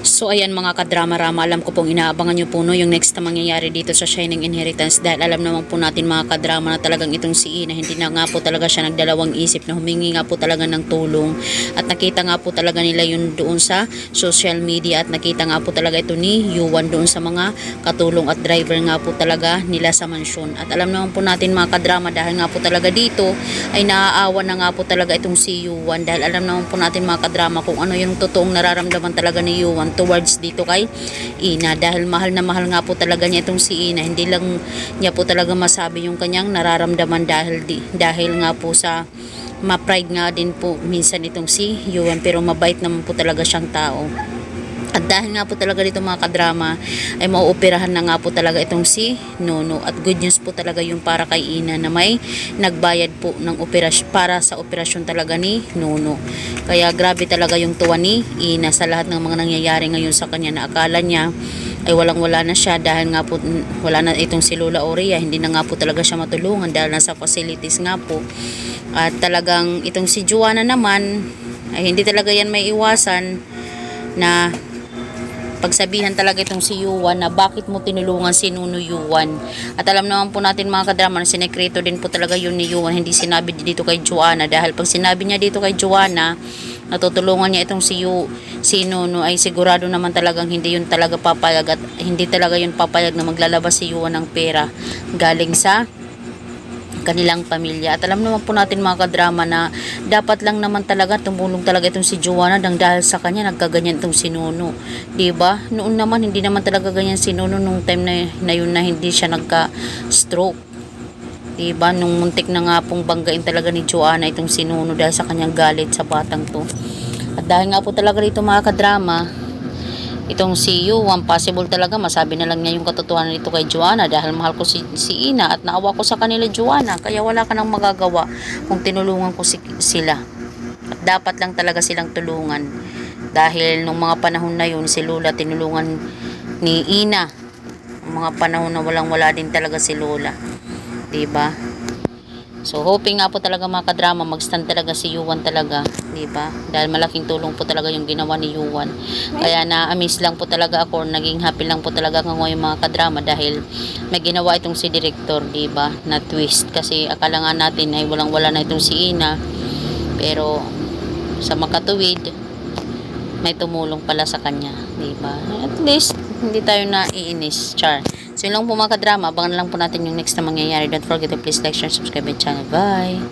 So ayan mga kadrama-rama, alam ko pong inaabangan nyo po no, yung next na mangyayari dito sa Shining Inheritance, dahil alam naman po natin mga kadrama na talagang itong si Ina hindi na nga po talaga siya nagdalawang isip na humingi nga po talaga ng tulong, at nakita nga po talaga nila yun doon sa social media, at nakita nga po talaga ito ni Yuan doon sa mga katulong at driver nga po talaga nila sa mansyon. At alam naman po natin mga kadrama, dahil nga po talaga dito ay naaawa na nga po talaga itong si Yuan, dahil alam naman po natin mga kadrama kung ano yung totoong nararamdaman talaga ni Yuan towards dito kay Ina, dahil mahal na mahal nga po talaga niya itong si Ina. Hindi lang niya po talaga masabi yung kanyang nararamdaman dahil nga po sa ma-pride nga din po minsan itong si Yuan, pero mabait naman po talaga siyang tao. At dahil nga po talaga dito mga kadrama ay mauoperahan na nga po talaga itong si Nono, at good news po talaga yung para kay Ina na may nagbayad po ng operasyon para sa operasyon talaga ni Nono. Kaya grabe talaga yung tuwa ni Ina sa lahat ng mga nangyayari ngayon sa kanya, na akala niya ay walang-wala na siya dahil nga po wala na itong si Lola Aurea, hindi na nga po talaga siya matulungan dahil nasa facilities nga po. At talagang itong si Joanna naman ay hindi talaga yan may iwasan na pagsabihan talaga itong si Yuan na bakit mo tinulungan si Nuno Yuan. At alam naman po natin mga kadrama na sinekreto din po talaga yun ni Yuan, hindi sinabi dito kay Joanna, dahil pag sinabi niya dito kay Joanna natutulungan niya itong si Nuno, ay sigurado naman talagang hindi yun talaga papayag, at hindi talaga yun papayag na maglalabas si Yuan ng pera galing sa kanilang pamilya. At alam naman po natin mga kadrama na dapat lang naman talaga tumulong talaga itong si Joanna dahil sa kanya nagkaganyan itong si Nuno, diba? Noon naman hindi naman talaga ganyan si Nuno nung time na yun na hindi siya nagka-stroke, diba? Nung muntik na nga pong banggain talaga ni Joanna itong si Nuno dahil sa kanyang galit sa batang to. At dahil nga po talaga dito mga kadrama, itong si Yuan, possible talaga masabi na lang niya yung katotohanan nito kay Joanna, dahil mahal ko si Ina at naawa ko sa kanila Joanna, kaya wala ka nang magagawa kung tinulungan ko sila. At dapat lang talaga silang tulungan, dahil nung mga panahon na yun si Lola tinulungan ni Ina, mga panahon na walang-wala din talaga si Lola, diba? So hoping nga po talaga mga kadrama mag-stand talaga si Yuan talaga, diba? Dahil malaking tulong po talaga yung ginawa ni Yuan. Kaya na-amaze lang po talaga ako, naging happy lang po talaga ako ngayon mga kadrama, dahil may ginawa itong si Director, diba? Na twist, kasi akala nga natin ay walang-wala na itong si Ina, pero sa makatuwid may tumulong pala sa kanya, diba? At least hindi tayo naiinis, char. So yun lang po mga kadrama, abangan lang po natin yung next na mangyayari. Don't forget to please like, share, subscribe my channel. Bye!